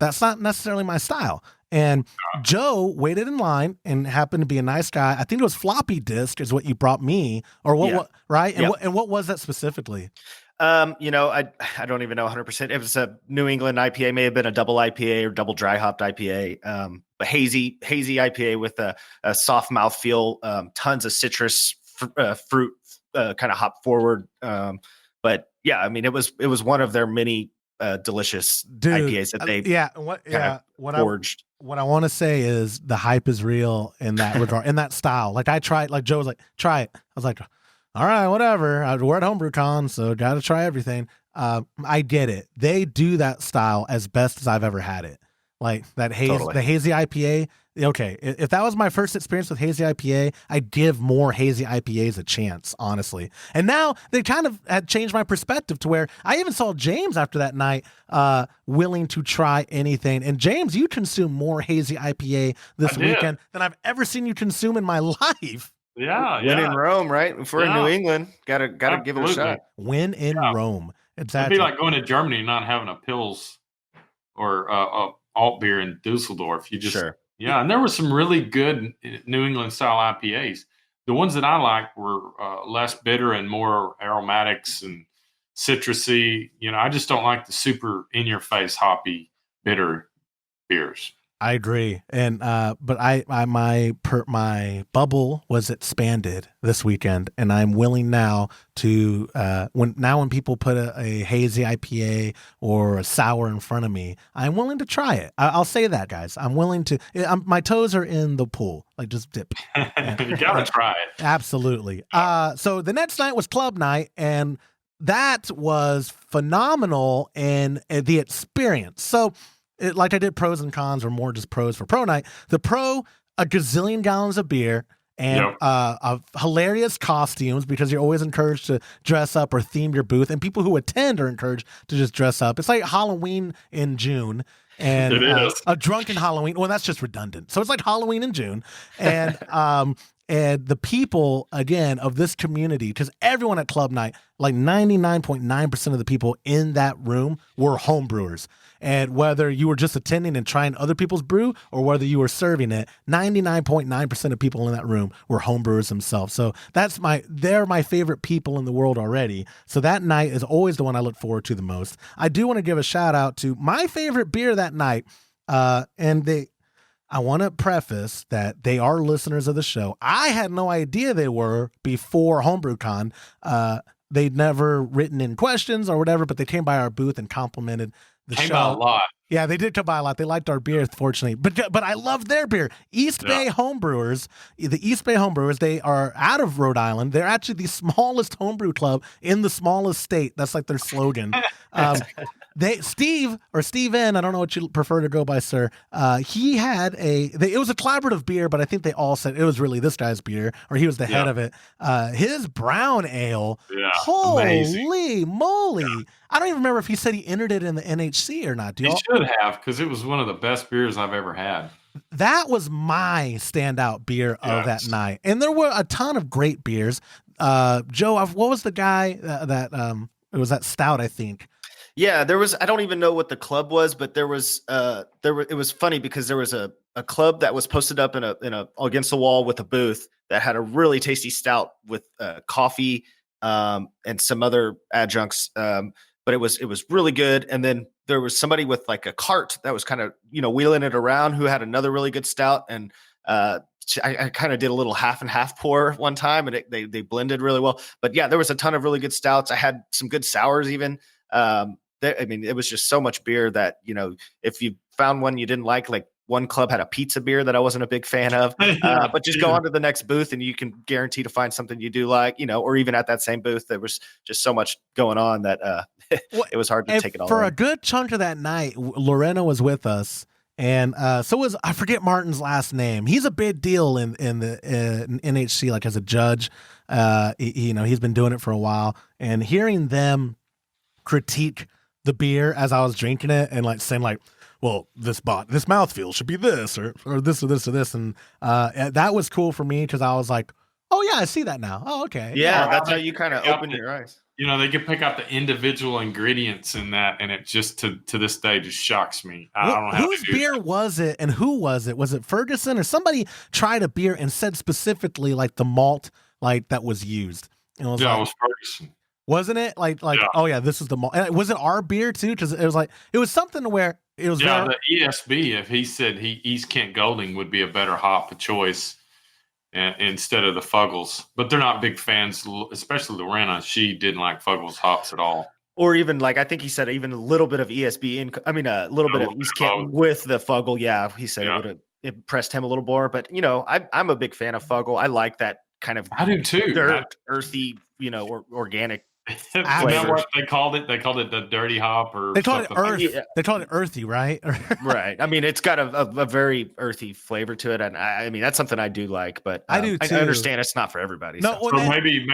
that's not necessarily my style. And Joe waited in line and happened to be a nice guy. I think it was floppy disk is what you brought me, or what right? And what was that specifically? I don't even know 100%. It was a New England IPA, may have been a double IPA or double dry hopped IPA, a hazy IPA with a soft mouthfeel, tons of citrus fruit, kind of hop forward. But yeah, I mean, it was one of their many delicious IPAs that they forged. What I want to say is the hype is real in that regard, in that style. Like I tried, like Joe was like, try it. I was like, all right, whatever. We're at HomebrewCon, so got to try everything. I get it. They do that style as best as I've ever had it. Like that the hazy IPA. Okay, if that was my first experience with hazy IPA, I'd give more hazy IPAs a chance, honestly. And now they kind of had changed my perspective to where I even saw James after that night willing to try anything. And James, you consume more hazy IPA this weekend than I've ever seen you consume in my life. Yeah. When in Rome, right? If we're in New England, gotta give it a shot. When in Rome, exactly. It'd be like going to Germany and not having a Pils or a alt beer in Dusseldorf. You just and there were some really good New England style IPAs. The ones that I liked were less bitter and more aromatics and citrusy. I just don't like the super in your face hoppy bitter beers. I agree, and but my bubble was expanded this weekend, and I'm willing now to when people put a hazy IPA or a sour in front of me, I'm willing to try it. I'll say that, guys. I'm willing to. My toes are in the pool, like just dip. You gotta try it. Absolutely. So the next night was club night, and that was phenomenal in the experience. So. Like I did pros and cons, or more just pros for pro night. The pro, a gazillion gallons of beer and hilarious costumes, because you're always encouraged to dress up or theme your booth. And people who attend are encouraged to just dress up. It's like Halloween in June. And it is. A drunken Halloween. Well, that's just redundant. So it's like Halloween in June. And and the people, again, of this community, because everyone at club night, like 99.9% of the people in that room were homebrewers. And whether you were just attending and trying other people's brew or whether you were serving it, 99.9% of people in that room were homebrewers themselves. So they're my favorite people in the world already. So that night is always the one I look forward to the most. I do want to give a shout out to my favorite beer that night. And I want to preface that they are listeners of the show. I had no idea they were before HomebrewCon. They'd never written in questions or whatever, but they came by our booth and complimented the show. Came by a lot. Yeah, they did come by a lot. They liked our beer, fortunately. But I love their beer. East Bay Homebrewers, the East Bay Homebrewers, they are out of Rhode Island. They're actually the smallest homebrew club in the smallest state. That's like their slogan. Steven, I don't know what you prefer to go by, sir. He had it was a collaborative beer, but I think they all said it was really this guy's beer, or he was the head of it. His brown ale, holy amazing. Moly. Yeah. I don't even remember if he said he entered it in the NHC or not. He should have, because it was one of the best beers I've ever had. That was my standout beer of that night. And there were a ton of great beers. Joe, what was the guy it was that stout, I think. Yeah, there was, I don't even know what the club was, but it was funny because there was a club that was posted up in a against the wall with a booth that had a really tasty stout with coffee and some other adjuncts. But it was really good. And then there was somebody with like a cart that was kind of, wheeling it around, who had another really good stout. And I kind of did a little half and half pour one time, and they blended really well. But yeah, there was a ton of really good stouts. I had some good sours even. It was just so much beer that, if you found one you didn't like one club had a pizza beer that I wasn't a big fan of, but just go on to the next booth and you can guarantee to find something you do like, or even at that same booth, there was just so much going on that it was hard to take it all for in. A good chunk of that night. Lorena was with us, and so was, I forget Martin's last name. He's a big deal in NHC, like as a judge. He's been doing it for a while, and hearing them critique the beer as I was drinking it and like saying like, well, this mouthfeel should be this or this or this or this. And that was cool for me because I was like, oh, yeah, I see that now. Oh, okay. Yeah, that's how you kind of open your eyes. They can pick out the individual ingredients in that, and it just to this day just shocks me. I don't know how whose beer was it, and who was it? Was it Ferguson, or somebody tried a beer and said specifically like the malt like that was used? It was Ferguson. Wasn't it oh yeah, this is the malt. And was it our beer too? Because it was something where it was the ESB. If he said East Kent Golding would be a better hop choice instead of the Fuggles, but they're not big fans, especially Lorena. She didn't like Fuggles hops at all. Or even I think he said even a little bit of ESB a little bit of East Kent with the Fuggle. Yeah, he said it would have impressed him a little more. But I'm a big fan of Fuggle. I like that kind of I do too. Dirt, earthy, organic. Remember what they called it? They called it the dirty hop, or they called it earth. Yeah. They called it earthy, right? Right. I mean, it's got a very earthy flavor to it, and that's something I do like. But I do too. I understand it's not for everybody. No, so maybe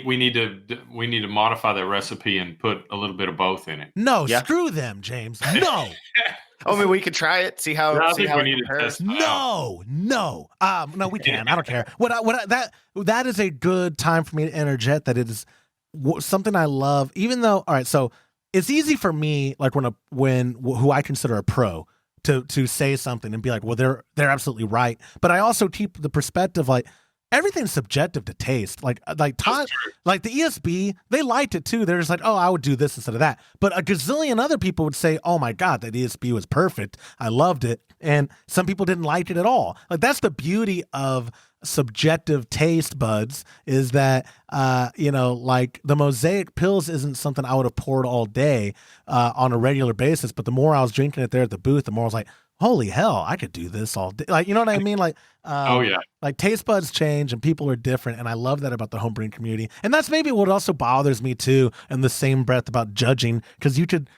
we need to modify that recipe and put a little bit of both in it. No, screw them, James. No. We could try it. See how. I see think how we need to test it out. No, we can. I don't care. That is a good time for me to interject. That it is something I love. Even though, all right, so it's easy for me, like when who I consider a pro, to say something and be like, well, they're absolutely right. But I also keep the perspective like everything's subjective to taste. Like Todd, like the ESB, they liked it too. They're just like, oh, I would do this instead of that. But a gazillion other people would say, oh my God, that ESB was perfect. I loved it. And some people didn't like it at all. Like that's the beauty of subjective taste buds, is that like the Mosaic Pills isn't something I would have poured all day on a regular basis, but the more I was drinking it there at the booth, the more I was like, holy hell, I could do this all day. Like, you know what I mean? Like, like taste buds change and people are different. And I love that about the homebrewing community. And that's maybe what also bothers me too, in the same breath about judging, because you could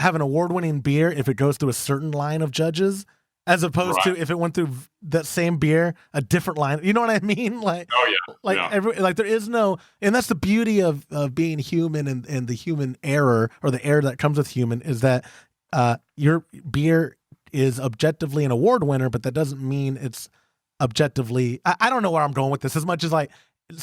have an award-winning beer if it goes through a certain line of judges, as opposed to if it went through that same beer, a different line. You know what I mean? Like, there is no, and that's the beauty of being human and the human error, or the error that comes with human, is that your beer is objectively an award winner, but that doesn't mean it's objectively. I don't know where I'm going with this, as much as like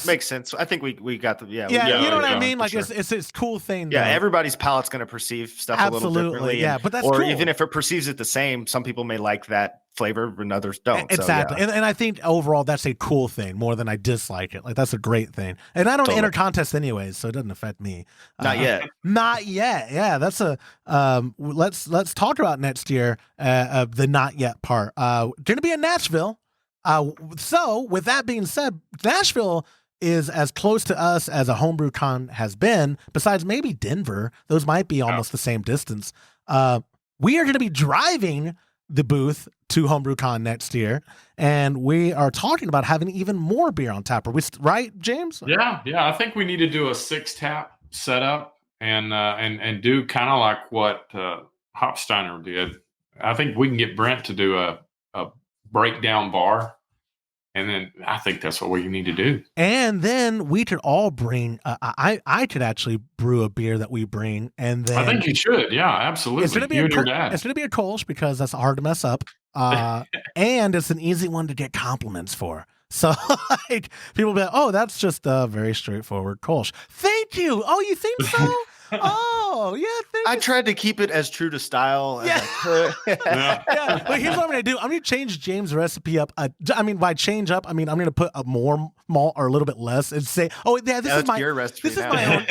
Makes sense. I think we got the Yeah, we you know what I it mean? for Like sure. it's this cool thing. Yeah, though. everybody's palate's going to perceive stuff a little differently. Yeah, but that's or cool. even if it perceives it the same, some people may like that flavor and others don't. Exactly. So, yeah. And I think overall that's a cool thing more than I dislike it. Like that's a great thing. And I don't enter contests anyways, so it doesn't affect me. Not yet. Not yet. Yeah, that's a let's talk about next year the not yet part. Going to be in Nashville. So with that being said, Nashville is as close to us as a HomebrewCon has been, besides maybe Denver. Those might be almost the same distance. We are going to be driving the booth to HomebrewCon next year, and we are talking about having even more beer on tap. Are we right, James? Yeah. I think we need to do a 6-tap setup and do kind of like what Hopsteiner did. I think we can get Brent to do a breakdown bar. And then I think that's what we need to do. And then we could all bring. I could actually brew a beer that we bring, and then I think you should. Yeah, absolutely. It's going to be you and your dad. It's going to be a Kolsch because that's hard to mess up, and it's an easy one to get compliments for. So like people be like, "Oh, that's just a very straightforward Kolsch." Thank you. Oh, you think so? Oh, yeah. I tried to keep it as true to style as I could. Yeah. But here's what I'm going to do. I'm going to change James' recipe up. By change up, I mean, I'm going to put a more malt or a little bit less and say, oh, yeah, this is my your recipe. This is my own.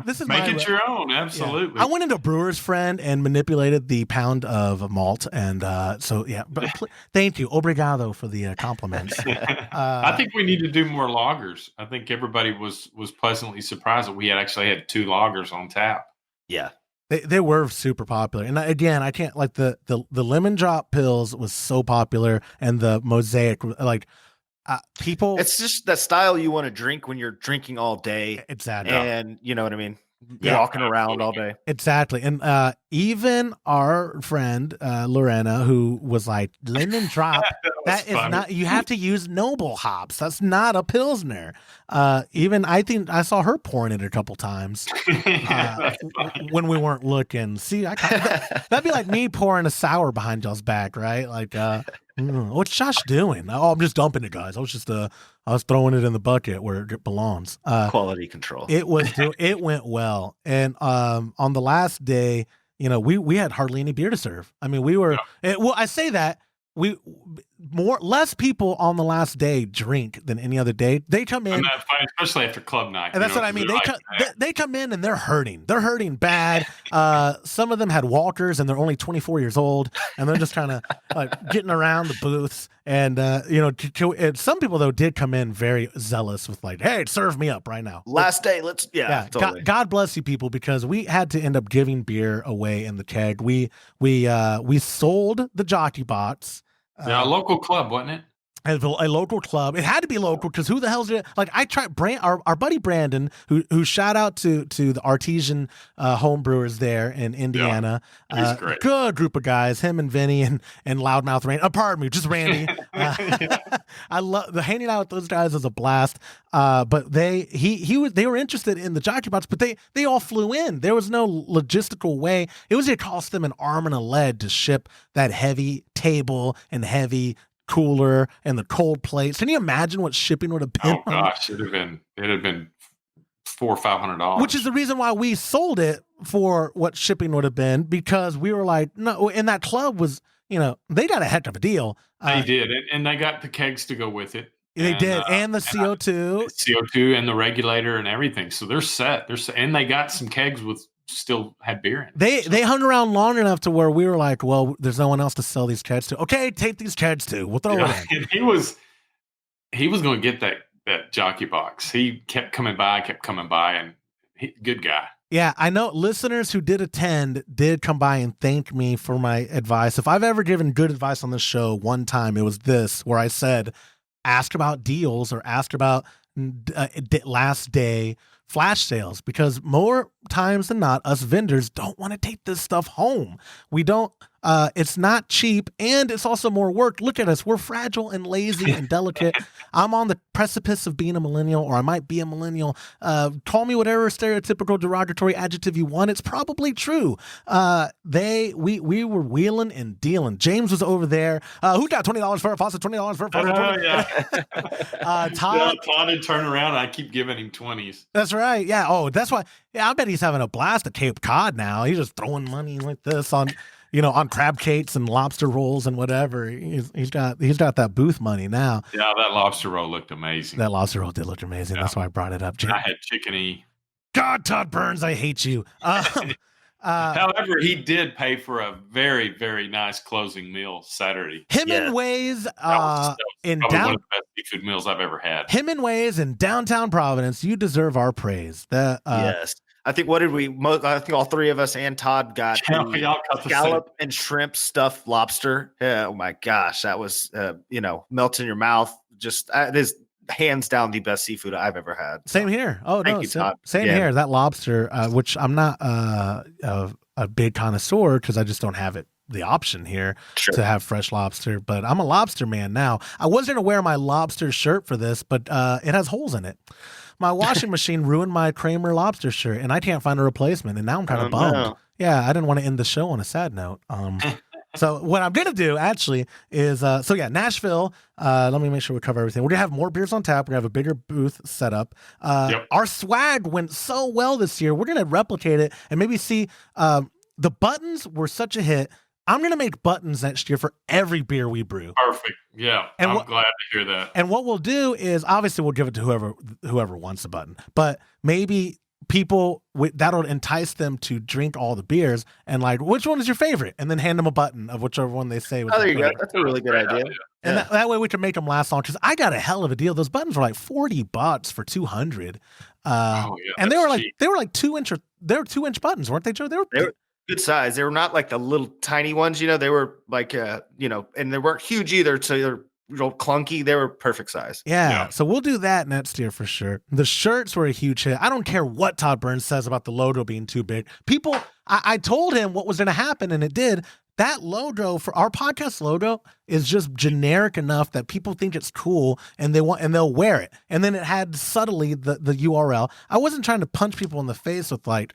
This is Make my it your own. Absolutely. Yeah. I went into Brewer's Friend and manipulated the pound of malt. And so, yeah. But thank you. Obrigado for the compliments. I think we need to do more lagers. I think everybody was pleasantly surprised that we actually had 2 lagers on tap. Yeah. They were super popular. And again, I can't like the lemon drop pills was so popular, and the mosaic, like people. It's just that style you want to drink when you're drinking all day. Exactly. And you know what I mean? Yeah. Walking around all day. Exactly. And even our friend Lorena, who was like, lemon drop, that is not, you have to use noble hops. That's not a Pilsner. Even I think I saw her pouring it a couple times when we weren't looking. See, that'd be like me pouring a sour behind y'all's back, right? Like, what's Josh doing? Oh, I'm just dumping it, guys. I was throwing it in the bucket where it belongs. Quality control. It went well. And on the last day, we had hardly any beer to serve. I mean, we were I say that less people on the last day drink than any other day. They come in, especially after club night. And that's what I mean. They come in and they're hurting. They're hurting bad. Some of them had walkers and they're only 24 years old, and they're just kind of like getting around the booths. And and some people though did come in very zealous with like, "Hey, serve me up right now." Last day, let's totally. God bless you people, because we had to end up giving beer away in the keg. We sold the jockey box. A local club, wasn't it? A local club. It had to be local because who the hell's it? Like I tried our buddy Brandon, who shout out to the Artesian homebrewers there in Indiana. Yeah, he's great. Good group of guys. Him and Vinny and Loudmouth Randy. Pardon me, just Randy. I love hanging out with those guys is a blast. But they were interested in the jockey box, but they all flew in. There was no logistical way. It was going to cost them an arm and a leg to ship that heavy table and heavy cooler and the cold plates. Can you imagine what shipping would have been? Oh gosh, it'd have been $400 or $500. Which is the reason why we sold it for what shipping would have been, because we were like, no. And that club was, they got a heck of a deal. They did, and they got the kegs to go with it. They did, and the CO2, and the regulator and everything. So they're set. And they got some kegs with. Still had beer in it. They hung around long enough to where we were like, well, there's no one else to sell these kegs to. Okay, take these kegs to. We'll throw it in. And he was going to get that jockey box. He kept coming by, and good guy. Yeah, I know listeners who did attend did come by and thank me for my advice. If I've ever given good advice on this show, one time it was this, where I said, ask about deals or ask about last day flash sales, because more times than not, us vendors don't want to take this stuff home. We don't. It's not cheap, and it's also more work. Look at us. We're fragile and lazy and delicate. I'm on the precipice of being a millennial, or I might be a millennial. Call me whatever stereotypical derogatory adjective you want. It's probably true. We were wheeling and dealing. James was over there. Who got $20 for a faucet? $20 for a faucet? Todd would turn around and I keep giving him 20s. That's right. Yeah. Oh, that's why. Yeah, I bet he's having a blast at Cape Cod now. He's just throwing money like this on crab cakes and lobster rolls and whatever. He's got that booth money now. Yeah, that lobster roll looked amazing. That lobster roll did look amazing. Yeah. That's why I brought it up. I had chickeny. God, Todd Burns, I hate you. However, he did pay for a very, very nice closing meal Saturday. Hemingway's in one of the best seafood meals I've ever had. Hemingway's in downtown Providence. You deserve our praise. Yes. I think I think all three of us and Todd got scallop and shrimp stuffed lobster. Oh my gosh, that was melts in your mouth. Just it is hands down the best seafood I've ever had. Same here. Oh, thank you, Todd. Same here. That lobster, which I'm not a big connoisseur because I just don't have the option here to have fresh lobster. But I'm a lobster man now. I wasn't going to wear my lobster shirt for this, but it has holes in it. My washing machine ruined my Kramer lobster shirt, and I can't find a replacement. And now I'm kind of bummed. No. Yeah, I didn't want to end the show on a sad note. So what I'm going to do actually is, Nashville, let me make sure we cover everything. We're going to have more beers on tap. We're going to have a bigger booth set up. Our swag went so well this year. We're going to replicate it and maybe see, the buttons were such a hit. I'm going to make buttons next year for every beer we brew. Perfect. Yeah. And I'm glad to hear that. And what we'll do is obviously we'll give it to whoever wants the button, but maybe people that'll entice them to drink all the beers and like, which one is your favorite? And then hand them a button of whichever one they say. There you go. That's a really good idea. And that way we can make them last long. Cause I got a hell of a deal. Those buttons were like $40 for 200. And they were like 2-inch buttons, weren't they, Joe? They were good size. They were not like the little tiny ones, they were like, and they weren't huge either. So they're real clunky. They were perfect size. Yeah. So we'll do that next year for sure. The shirts were a huge hit. I don't care what Todd Burns says about the logo being too big. People, I told him what was going to happen and it did. That logo for our podcast logo is just generic enough that people think it's cool and they'll wear it. And then it had subtly the URL. I wasn't trying to punch people in the face with like,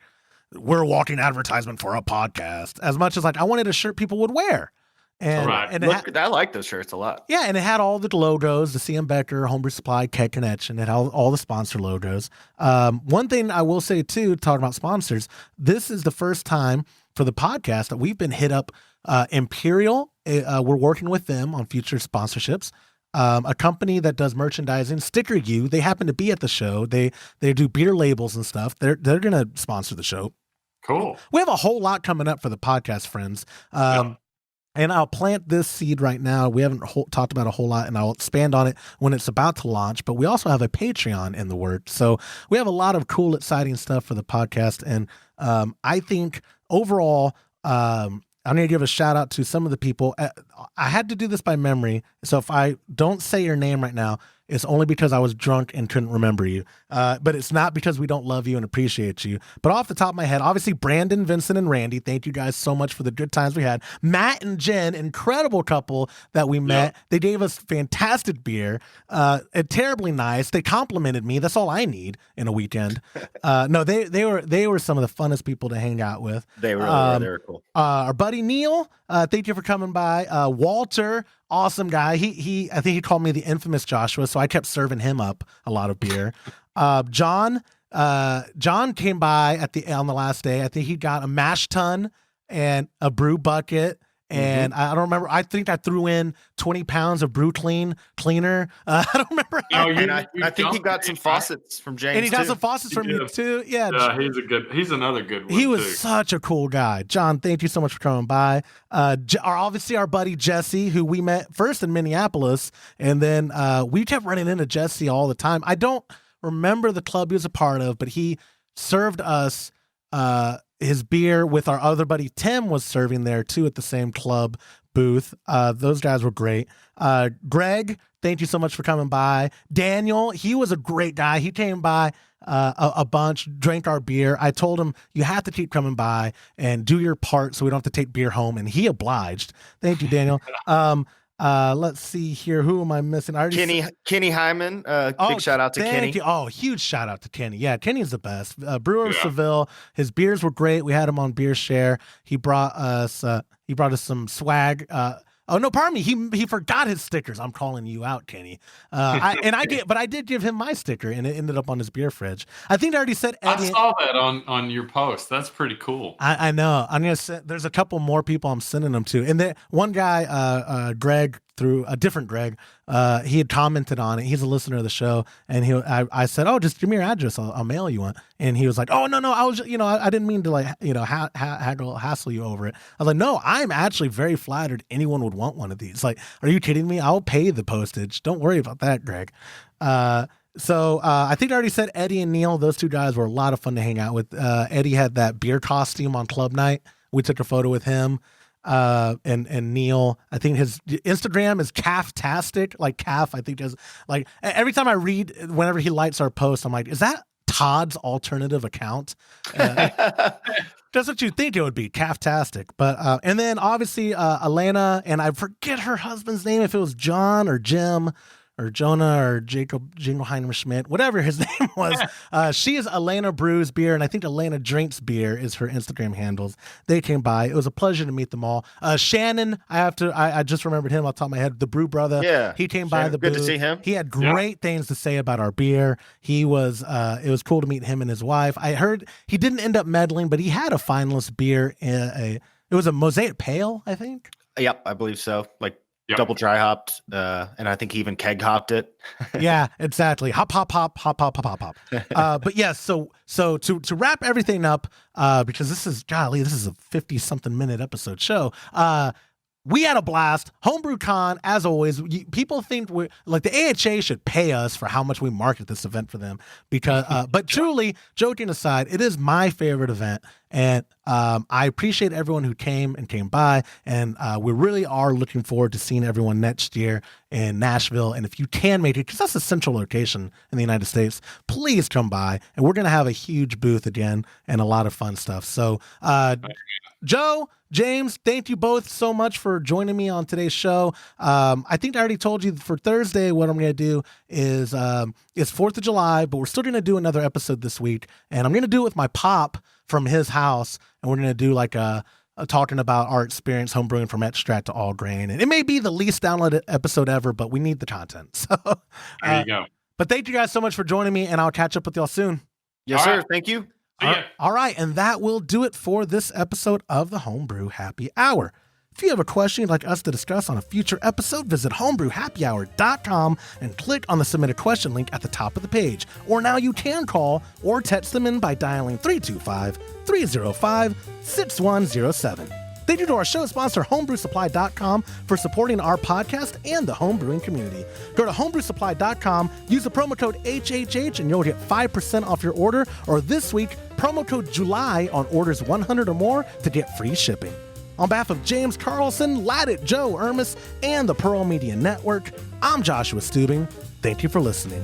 we're a walking advertisement for a podcast, as much as like I wanted a shirt people would wear. And, I like those shirts a lot. Yeah, and it had all the logos, the CM Becker, Homebrew Supply, Keg Connection. It had all the sponsor logos. One thing I will say, too, talking about sponsors, this is the first time for the podcast that we've been hit up. Imperial, we're working with them on future sponsorships. A company that does merchandising, Sticker You, they happen to be at the show. They do beer labels and stuff. They're going to sponsor the show. Cool. We have a whole lot coming up for the podcast, friends. And I'll plant this seed right now. We haven't talked about a whole lot, and I'll expand on it when it's about to launch. But we also have a Patreon in the works. So we have a lot of cool, exciting stuff for the podcast. And I think overall, I'm going to give a shout out to some of the people. I had to do this by memory. So if I don't say your name right now, it's only because I was drunk and couldn't remember you. But it's not because we don't love you and appreciate you. But off the top of my head, obviously, Brandon, Vincent, and Randy, thank you guys so much for the good times we had. Matt and Jen, incredible couple that we met. Yeah. They gave us fantastic beer. Terribly nice. They complimented me. That's all I need in a weekend. No, they were some of the funnest people to hang out with. They were they were cool. Our buddy Neil, thank you for coming by. Walter, awesome guy. I think he called me the infamous Joshua, so I kept serving him up a lot of beer. John came by on the last day. I think he got a mash tun and a brew bucket. And I don't remember. I think I threw in 20 pounds of brew cleaner. I don't remember. I think he got some faucets from James. And he got some faucets from me too. Yeah. He's another good one. He was such a cool guy. John, thank you so much for coming by. Obviously our buddy Jesse, who we met first in Minneapolis, and then we kept running into Jesse all the time. I don't remember the club he was a part of, but he served us his beer with our other buddy Tim was serving there too at the same club booth. Those guys were great. Greg, thank you so much for coming by. Daniel, he was a great guy. He came by a bunch, drank our beer. I told him, you have to keep coming by and do your part so we don't have to take beer home. And he obliged. Thank you, Daniel. Let's see here. Who am I missing? Kenny Hyman. Big shout out to Kenny. You. Oh, huge shout out to Kenny. Yeah, Kenny's the best. Brewer of Seville. His beers were great. We had him on Beer Share. He brought us some swag. Oh no, pardon me. He forgot his stickers. I'm calling you out, Kenny. I did give him my sticker, and it ended up on his beer fridge. I think I already said Eddie. I saw that on your post. That's pretty cool. I know. I'm gonna send. There's a couple more people I'm sending them to, and one guy, Greg, through a different Greg, he had commented on it. He's a listener of the show, and I said, oh, just give me your address. I'll mail you one. And he was like, oh no, I was, I didn't mean to hassle you over it. I was like, no, I'm actually very flattered anyone would want one of these. Like, are you kidding me? I'll pay the postage. Don't worry about that, Greg. So I think I already said Eddie and Neil. Those two guys were a lot of fun to hang out with. Eddie had that beer costume on club night. We took a photo with him. And Neil, I think his Instagram is calf-tastic, like calf. I think does like every time I read, whenever he likes our post, I'm like, is that Todd's alternative account? That's what you think it would be, calf-tastic. But and then obviously Elena, and I forget her husband's name, if it was John or Jim or Jonah or Jacob Jingleheimer Schmidt, whatever his name was. She is Elena Brews Beer, and I think Elena Drinks Beer is her Instagram handles. They came by. It was a pleasure to meet them all. Shannon, I just remembered him off the top of my head, the Brew Brother. Yeah. He came by the booth. Good to see him. He had great things to say about our beer. It was cool to meet him and his wife. I heard he didn't end up meddling, but he had a finalist beer. It was a Mosaic Pale, I think. Yep, I believe so. Double dry hopped, and I think he even keg hopped it. Yeah, exactly. Hop. But yes, so to wrap everything up, because this is a 50-something minute episode show. We had a blast. HomebrewCon, as always. People think we're like the AHA should pay us for how much we market this event for them. Because, but truly, joking aside, it is my favorite event, and I appreciate everyone who came by. And we really are looking forward to seeing everyone next year in Nashville. And if you can make it, because that's a central location in the United States, please come by. And we're going to have a huge booth again and a lot of fun stuff. So, Joe, James, thank you both so much for joining me on today's show. I think I already told you for Thursday what I'm going to do is it's 4th of July, but we're still going to do another episode this week. And I'm going to do it with my pop from his house. And we're going to do like a talking about our experience homebrewing from extract to all grain. And it may be the least downloaded episode ever, but we need the content. So there you go. But thank you guys so much for joining me, and I'll catch up with y'all soon. Yes, sir. Thank you. All right, and that will do it for this episode of the Homebrew Happy Hour. If you have a question you'd like us to discuss on a future episode, visit homebrewhappyhour.com and click on the Submit a Question link at the top of the page. Or now you can call or text them in by dialing 325-305-6107. Thank you to our show sponsor, homebrewsupply.com, for supporting our podcast and the homebrewing community. Go to homebrewsupply.com, use the promo code HHH, and you'll get 5% off your order, or this week, promo code July on orders 100 or more to get free shipping. On behalf of James Carlson, Ladit, Joe Ermis, and the Pearl Media Network, I'm Joshua Stubing. Thank you for listening.